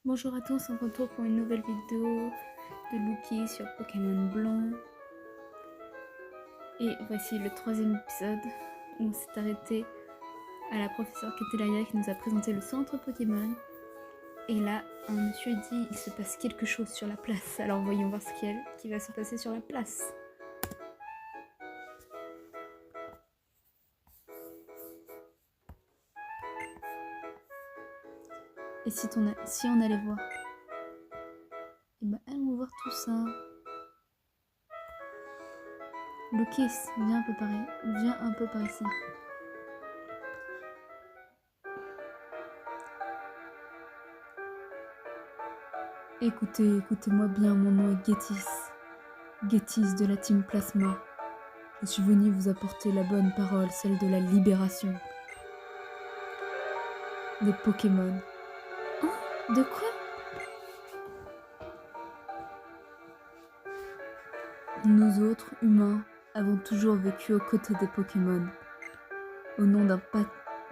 Bonjour à tous, on se retrouve pour une nouvelle vidéo de Lucky sur Pokémon Blanc. Et voici le troisième épisode où on s'est arrêté à la professeure Ketelaya qui nous a présenté le centre Pokémon. Et là, un monsieur dit il se passe quelque chose sur la place. Alors voyons voir ce qui va se passer sur la place. Et si on allait voir? Et ben allons voir tout ça. Lucas, viens un peu par ici. Écoutez-moi bien, mon nom est Getis. Getis de la Team Plasma. Je suis venu vous apporter la bonne parole, celle de la libération. Des Pokémon. Hein? De quoi? Nous autres, humains, avons toujours vécu aux côtés des Pokémon, au nom d'un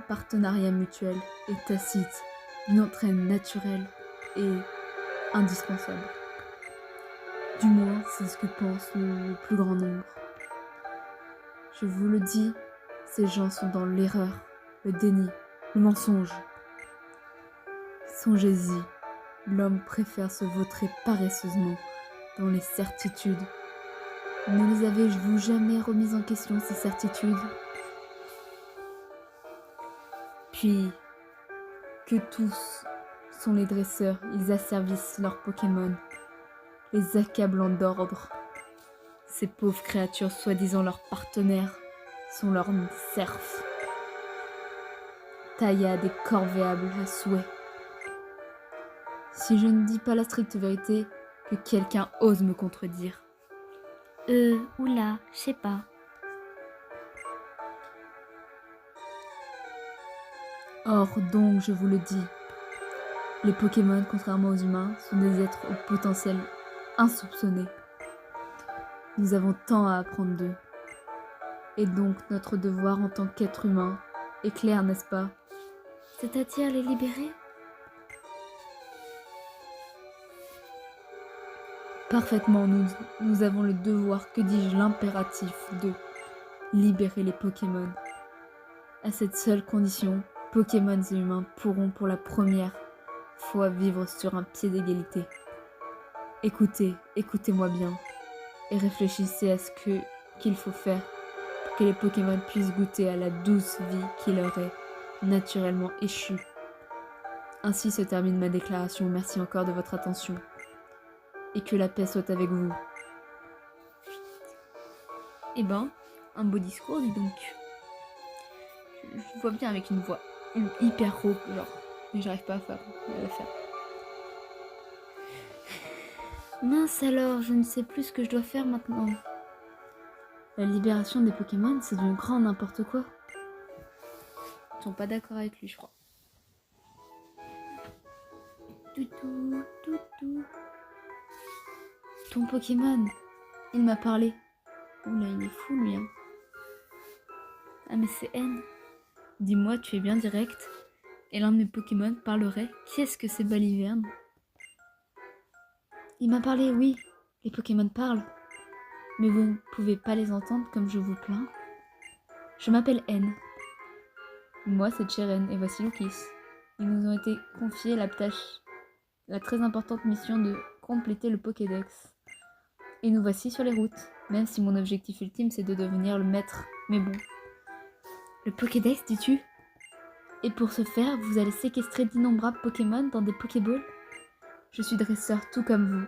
partenariat mutuel et tacite, d'une entraide naturelle et indispensable. Du moins, c'est ce que pense le plus grand nombre. Je vous le dis, ces gens sont dans l'erreur, le déni, le mensonge. Songez-y, l'homme préfère se vautrer paresseusement dans les certitudes. Ne les avez-vous jamais remises en question, ces certitudes? Puis, que tous sont les dresseurs, ils asservissent leurs Pokémon, les accablant d'ordre. Ces pauvres créatures, soi-disant leurs partenaires, sont leurs serfs, taillades et corvéables à souhait. Si je ne dis pas la stricte vérité, que quelqu'un ose me contredire. Oula, je sais pas. Or donc, je vous le dis, les Pokémon, contrairement aux humains, sont des êtres au potentiel insoupçonné. Nous avons tant à apprendre d'eux. Et donc, notre devoir en tant qu'être humain est clair, n'est-ce pas? C'est-à-dire les libérer? Parfaitement, nous avons le devoir, que dis-je, l'impératif de libérer les Pokémon. À cette seule condition, Pokémon et humains pourront pour la première fois vivre sur un pied d'égalité. Écoutez-moi bien, et réfléchissez à ce qu'il faut faire pour que les Pokémon puissent goûter à la douce vie qui leur est naturellement échue. Ainsi se termine ma déclaration, merci encore de votre attention. Et que la paix soit avec vous. Eh ben, un beau discours, dis donc. Je vois bien avec une voix hyper rauque, genre, mais j'arrive pas à la faire. Mince alors, je ne sais plus ce que je dois faire maintenant. La libération des Pokémon, c'est du grand n'importe quoi. Ils sont pas d'accord avec lui, je crois. Toutou, toutou. Ton Pokémon, il m'a parlé. Oula, il est fou lui, hein. Ah mais c'est N. Dis-moi, tu es bien direct. Et l'un de mes Pokémon parlerait. Qui est-ce que c'est Baliverne? Il m'a parlé, oui. Les Pokémon parlent. Mais vous ne pouvez pas les entendre comme je vous plains. Je m'appelle N. Moi, c'est Cheren et voici Lucas. Ils nous ont été confiés la très importante mission de compléter le Pokédex. Et nous voici sur les routes, même si mon objectif ultime c'est de devenir le maître. Mais bon. Le Pokédex, dis-tu? Et pour ce faire, vous allez séquestrer d'innombrables Pokémon dans des Pokéballs? Je suis dresseur tout comme vous,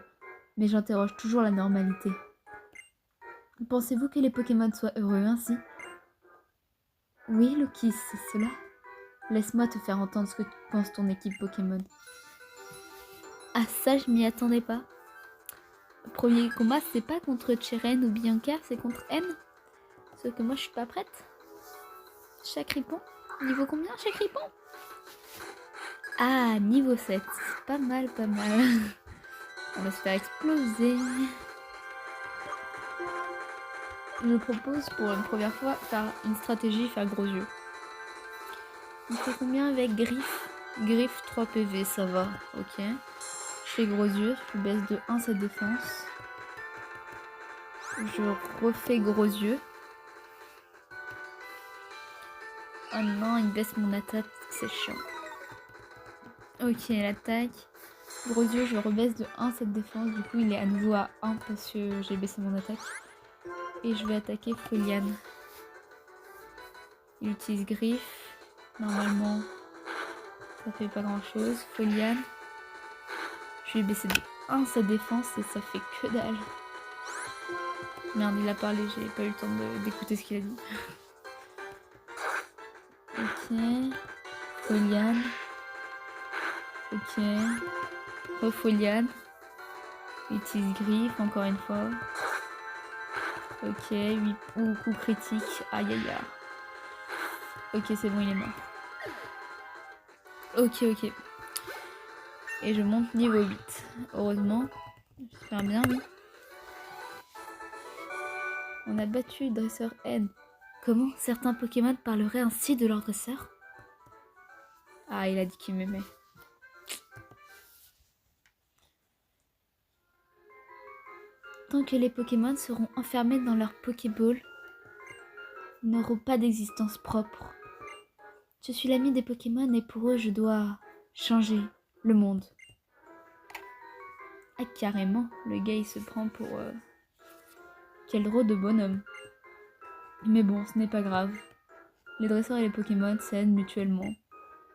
mais j'interroge toujours la normalité. Pensez-vous que les Pokémon soient heureux ainsi? Oui, Lucas, c'est cela. Laisse-moi te faire entendre ce que pense ton équipe Pokémon. Ah ça, je m'y attendais pas. Le premier combat, c'est pas contre Cheren ou Bianca, c'est contre N. Sauf que moi, je suis pas prête. Chacripon. Niveau combien, Chacripon? Ah, niveau 7. Pas mal, pas mal. On va se faire exploser. Je propose pour une première fois faire une stratégie, faire gros yeux. Il fait combien avec Griffe? Griffe 3 PV, ça va. Ok. Je fais gros yeux. Je baisse de 1 sa défense. Je refais gros yeux. Oh non, il baisse mon attaque. C'est chiant. Ok, l'attaque. Gros yeux, je rebaisse de 1 cette défense. Du coup, il est à nouveau à 1 parce que j'ai baissé mon attaque. Et je vais attaquer Foliane. Il utilise griffe. Normalement, ça fait pas grand chose. Foliane. Je vais baisser de 1 sa défense et ça fait que dalle. Merde, il a parlé, j'ai pas eu le temps d'écouter ce qu'il a dit. Ok. Foliane. Ok. Refoliane. Utilise griffe encore une fois. Ok, 8 coup critique. Aïe aïe aïe. Ok, c'est bon, il est mort. Ok. Et je monte niveau 8. Heureusement. J'espère bien, oui. On a battu le dresseur N. Comment certains Pokémon parleraient ainsi de leur dresseur? Ah, il a dit qu'il m'aimait. Tant que les Pokémon seront enfermés dans leur Pokéball, ils n'auront pas d'existence propre. Je suis l'ami des Pokémon et pour eux, je dois changer le monde. Ah, carrément, le gars il se prend pour... Quel drôle de bonhomme. Mais bon, ce n'est pas grave. Les dresseurs et les Pokémon s'aident mutuellement.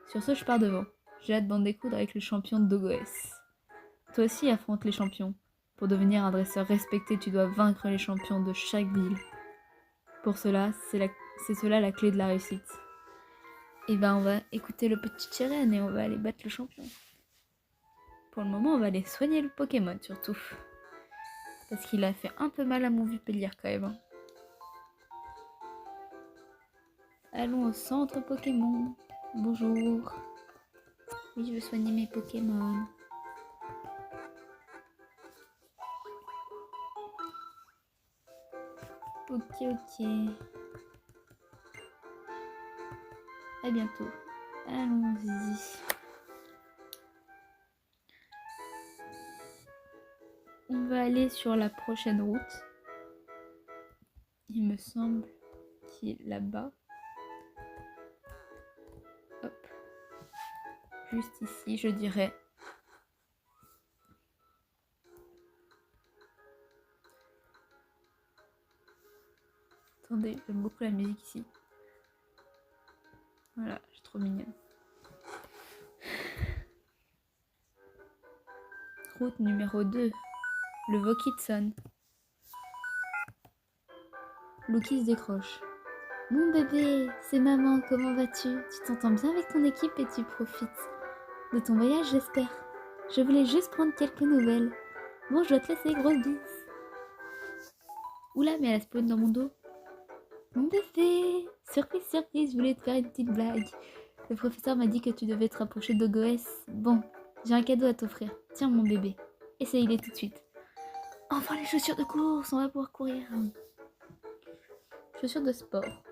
Sur ce, je pars devant. J'ai hâte d'en découdre avec le champion Dogoès. Toi aussi affronte les champions. Pour devenir un dresseur respecté, tu dois vaincre les champions de chaque ville. Pour cela, c'est cela la clé de la réussite. Et ben on va écouter le petit Cheren et on va aller battre le champion. Pour le moment, on va aller soigner le Pokémon surtout. Parce qu'il a fait un peu mal à mon Vupélier quand même. Hein. Allons au centre Pokémon. Bonjour. Oui, je veux soigner mes Pokémon. Ok. À bientôt. Allons-y. On va aller sur la prochaine route. Il me semble qu'il est là-bas. Hop. Juste ici, je dirais. Attendez, j'aime beaucoup la musique ici. Voilà, je suis trop mignonne. Route numéro 2. Le Vokitson. Lucky se décroche. Mon bébé, c'est maman, comment vas-tu? Tu t'entends bien avec ton équipe et tu profites de ton voyage, j'espère. Je voulais juste prendre quelques nouvelles. Bon, je dois te laisser, grosse bise. Oula, mais elle a spawn dans mon dos. Mon bébé, surprise, je voulais te faire une petite blague. Le professeur m'a dit que tu devais te rapprocher de Goès. Bon, j'ai un cadeau à t'offrir. Tiens, mon bébé, essaye-les tout de suite. Enfin, les chaussures de course, on va pouvoir courir. Chaussures de sport.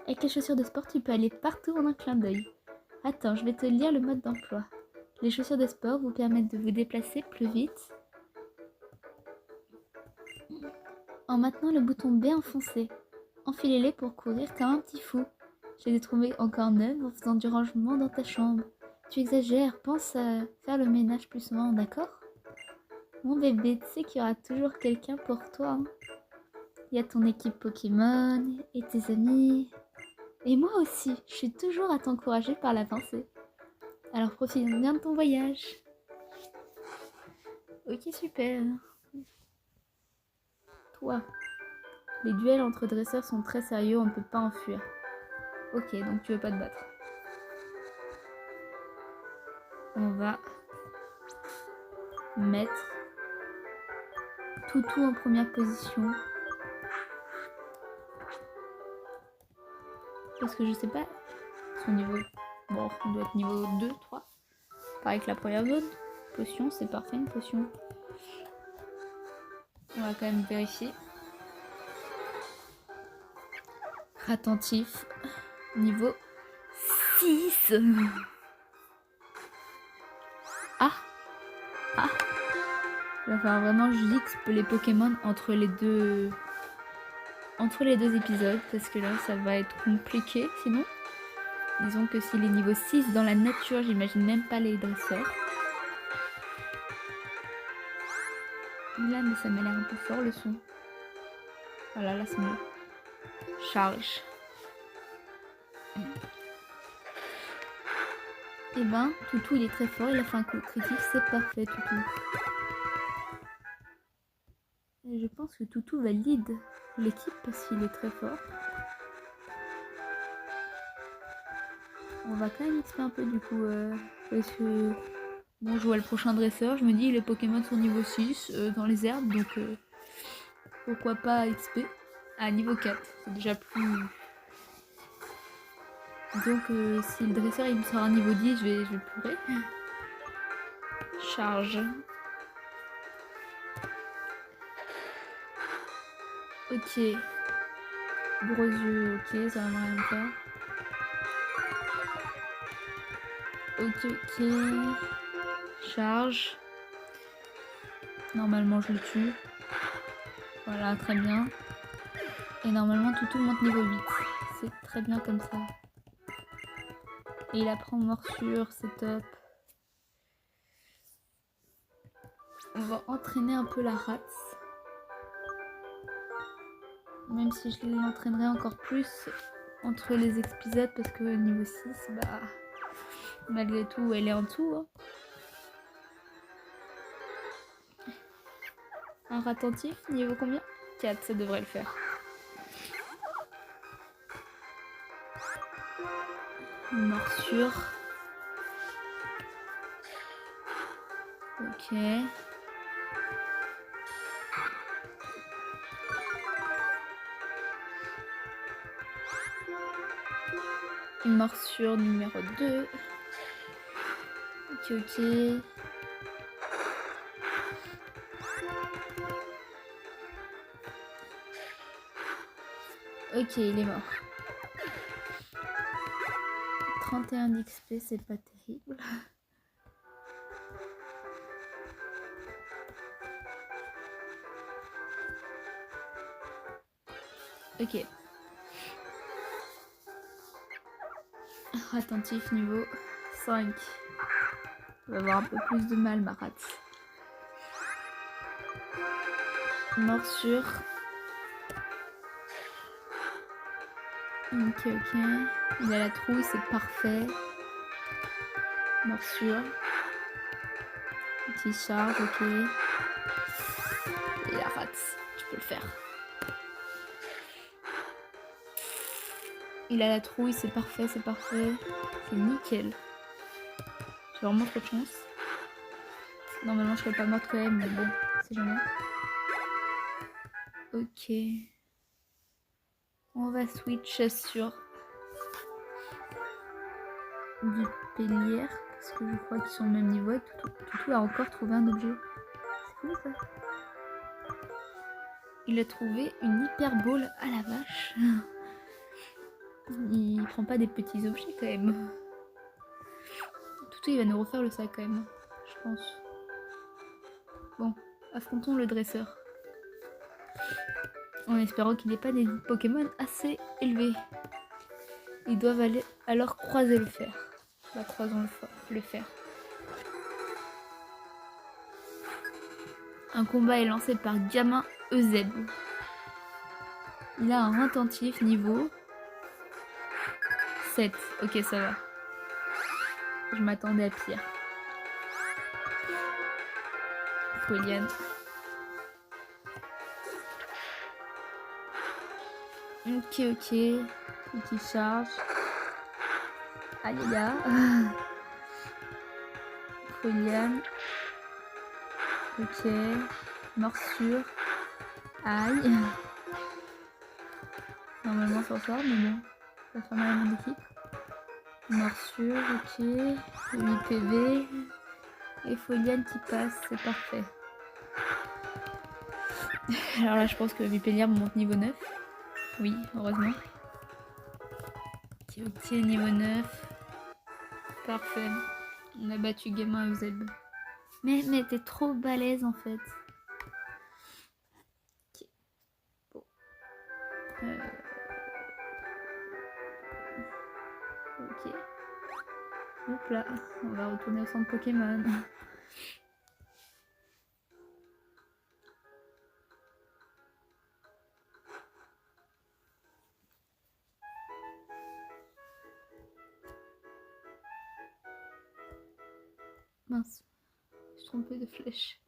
Avec les chaussures de sport, tu peux aller partout en un clin d'œil. Attends, je vais te lire le mode d'emploi. Les chaussures de sport vous permettent de vous déplacer plus vite en maintenant le bouton B enfoncé. Enfilez-les pour courir comme un petit fou. Je les ai trouvées encore neuves en faisant du rangement dans ta chambre. Tu exagères, pense à faire le ménage plus souvent, d'accord? Mon bébé, tu sais qu'il y aura toujours quelqu'un pour toi. Hein. Il y a ton équipe Pokémon et tes amis. Et moi aussi, je suis toujours à t'encourager par la pensée. Alors profite bien de ton voyage. Ok, super. Toi. Les duels entre dresseurs sont très sérieux, on ne peut pas en fuir. Ok, donc tu veux pas te battre. On va mettre Toutou en première position. Parce que je sais pas son niveau. Bon, on doit être niveau 2, 3. Pareil que la première zone. Potion, c'est parfait une potion. On va quand même vérifier. Attentif. Niveau 6. Ah. Ah. Il va falloir vraiment que j'expe les Pokémon entre les deux épisodes, parce que là ça va être compliqué sinon. Disons que s'il est niveau 6 dans la nature, j'imagine même pas les dresseurs. Là, mais ça m'a l'air un peu fort le son. Voilà, là c'est mieux. Charge. Et ben, Toutou il est très fort, il a fait un coup critique, c'est parfait Toutou. Et je pense que Toutou va lead l'équipe parce qu'il est très fort. On va quand même XP un peu du coup, parce que bon, je vois le prochain dresseur, je me dis les Pokémon sont niveau 6 dans les herbes, donc pourquoi pas XP à niveau 4, c'est déjà plus... Disons que si le dresseur il me sort un niveau 10, je vais pleurer. Charge. Ok. Gros yeux, ok, ça va rien faire. Ok, ok. Charge. Normalement je le tue. Voilà, très bien. Et normalement Toutou monte niveau 8. C'est très bien comme ça. Et il apprend morsure, c'est top. On va entraîner un peu la race. Même si je l'entraînerai encore plus entre les épisodes parce que niveau 6, bah malgré tout elle est en dessous. Hein. Un rat attentif, niveau combien? 4, ça devrait le faire. Une morsure. Ok. Une morsure numéro 2. Ok, ok. Ok, il est mort. 31 d'XP, c'est pas terrible. Ok. Attentif niveau 5. On va avoir un peu plus de mal, ma rate. Morsure. Ok, ok. Il a la trouille, c'est parfait. Morsure. Petit charge, ok. Et la rate, tu peux le faire. Il a la trouille, c'est parfait, c'est parfait. C'est nickel. J'ai vraiment trop de chance. Normalement, je serais pas morte quand même, mais bon, c'est jamais. Ok. On va switch sur du Pélière, parce que je crois qu'ils sont au même niveau. Et Toutou a encore trouvé un objet. C'est cool ça. Il a trouvé une hyper ball à la vache. Il prend pas des petits objets quand même. Toutou il va nous refaire le sac quand même, je pense. Bon, affrontons le dresseur. En espérant qu'il n'ait pas des Pokémon assez élevés. Ils doivent aller alors croiser le fer. Bah, croisons le fer. Un combat est lancé par Gamin EZ. Il a un attentif niveau 7. Ok, ça va. Je m'attendais à pire. Foliane. Ok, ok. Petit charge. Aïe, aïe, aïe. Foliane. Ok. Morsure. Aïe. Normalement, ça sort, mais bon. Ça fait mal à mon équipe. Morsure, ok. 8 PV. Et Foliane qui passe, c'est parfait. Alors là, je pense que Vipélière monte niveau 9. Oui, heureusement. Ok, niveau 9. Parfait. On a battu Gamin EZ. Mais t'es trop balèze en fait. Ok. Bon. Ok. Hop là. On va retourner au centre Pokémon. Mince. Je suis trompée de flèche.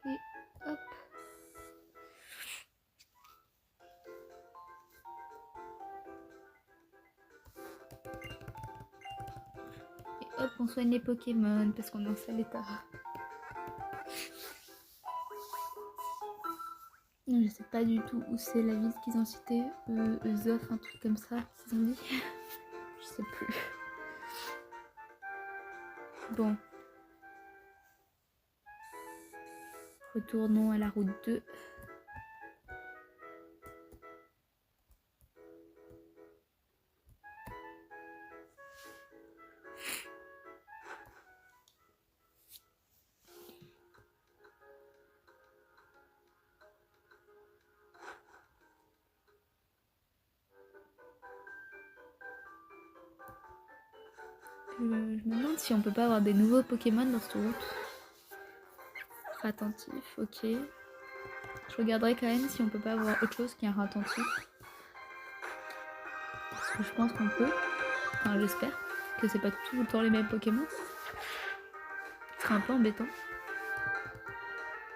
Et hop. Et hop, on soigne les Pokémon parce qu'on est en sale état. Je sais pas du tout où c'est la ville qu'ils ont cité. Zof, un truc comme ça, qu'ils ont dit. Je sais plus. Bon. Retournons à la route 2. Je me demande si on peut pas avoir des nouveaux Pokémon dans cette route. Attentif, ok. Je regarderai quand même si on peut pas avoir autre chose qu'un attentif. Parce que je pense qu'on peut. Enfin, j'espère que c'est pas tout le temps les mêmes Pokémon. Ce serait un peu embêtant.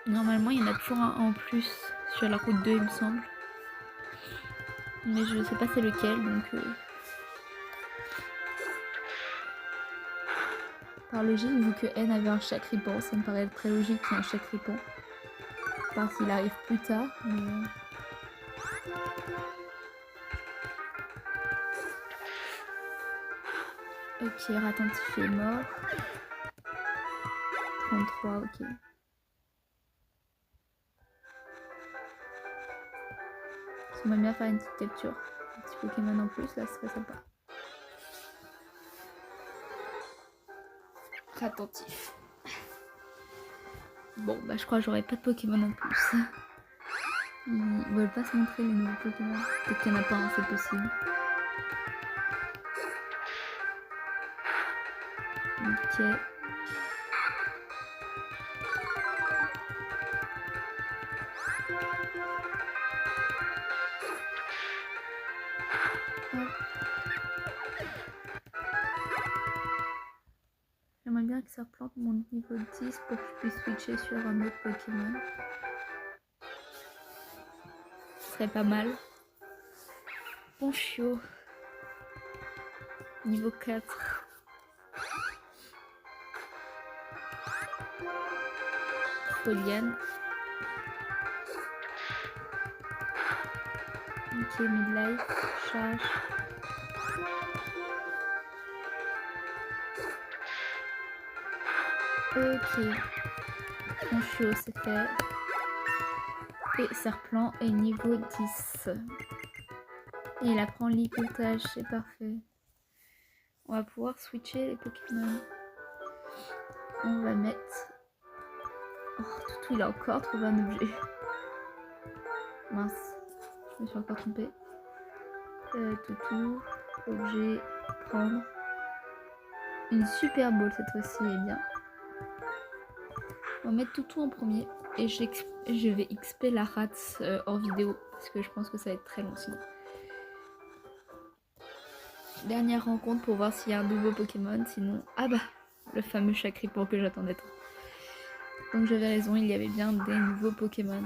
Normalement, il y en a toujours un en plus sur la route 2, il me semble. Mais je sais pas c'est lequel, donc... Par logique, vu que N avait un Chacripan, ça me paraît très logique qu'il y ait un Chacripan. À part s'il arrive plus tard, mais... Ok, Ratentif est mort. 33, ok. J'aimerais bien faire une petite capture. Un petit Pokémon en plus, là, ce serait sympa. Attentif. Bon, bah je crois que j'aurai pas de Pokémon en plus. Ils veulent pas se montrer les nouveaux Pokémon. Peut-être qu'il n'y en a pas un, c'est possible. Ok. J'aimerais bien que ça replante mon niveau 10 pour que je puisse switcher sur un autre Pokémon. Ce serait pas mal. Ponchio. Niveau 4. Foliane. Ok, midlife. Charge. Ok. Ponchio, c'est fait. Et Serpent est niveau 10. Et il apprend l'hypotage, c'est parfait. On va pouvoir switcher les Pokémon. On va mettre... Oh, Toutou, il a encore trouvé un objet. Mince, je me suis encore trompée. Toutou, objet, prendre. Une super ball cette fois-ci est bien. On va mettre Toutou en premier. Et je vais XP la rate hors vidéo. Parce que je pense que ça va être très long sinon. Dernière rencontre pour voir s'il y a un nouveau Pokémon. Sinon, ah bah, le fameux Chacripan que j'attendais tant. Donc j'avais raison, il y avait bien des nouveaux Pokémon.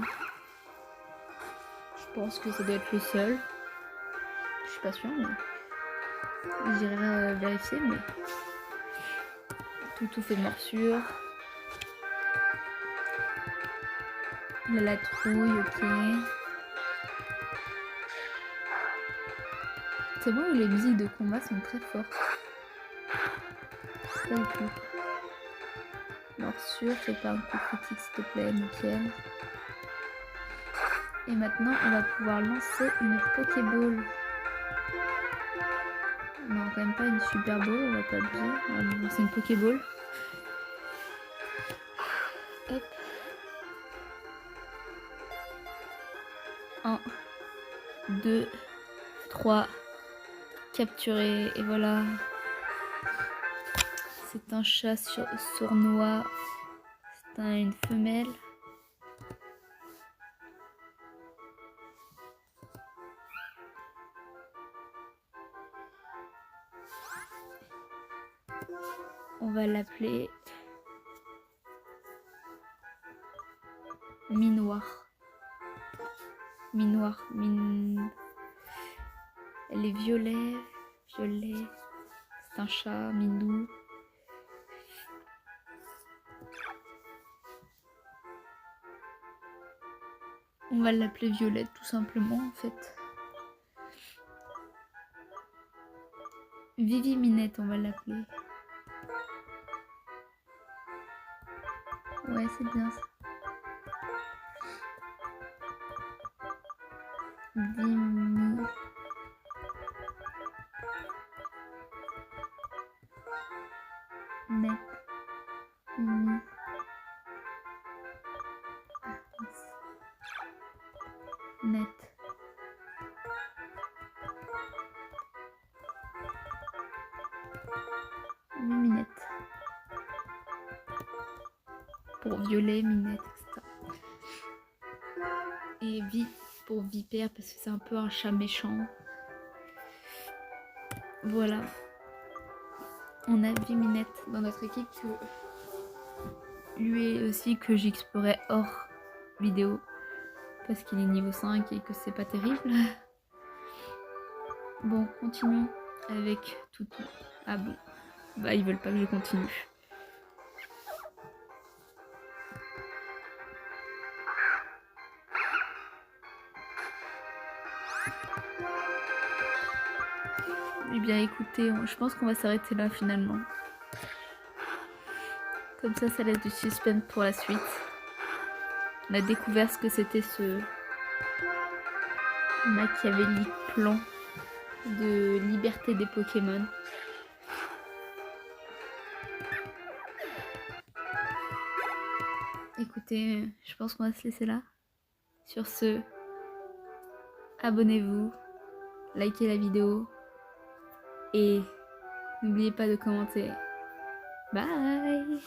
Je pense que ça doit être le seul. Je suis pas sûre, mais j'irai vérifier. Mais Toutou fait morsure. La trouille, ok. C'est bon où les musiques de combat sont très fortes. Pas du tout. Morsure, fais pas un coup critique s'il te plaît, nickel. Et maintenant on va pouvoir lancer une Pokéball. Mince. quand même pas une Super Bowl, on va pas abuser. Bon, c'est une Pokéball. Hop. 1, 2, 3. Capturé. Et voilà. C'est un chat sournois. C'est une femelle. On va l'appeler Minoir. Minoir. Elle est violet. C'est un chat, Minou. On va l'appeler Violette tout simplement en fait. Vivi Minette, on va l'appeler. Ouais, c'est bien ça. Vimi. Net. Vimi. Net. Minette. Pour violet, minette, etc. Et Vi pour vipère parce que c'est un peu un chat méchant. Voilà. On a Viminette dans notre équipe lui aussi que j'explorais hors vidéo parce qu'il est niveau 5 et que c'est pas terrible. Bon, continuons avec Toutou. Ah bon, bah ils veulent pas que je continue. Eh bien écoutez, je pense qu'on va s'arrêter là finalement. Comme ça laisse du suspense pour la suite. On a découvert ce que c'était ce machiavélique plan de liberté des Pokémon. Écoutez, je pense qu'on va se laisser là. Sur ce, abonnez-vous, likez la vidéo et n'oubliez pas de commenter. Bye!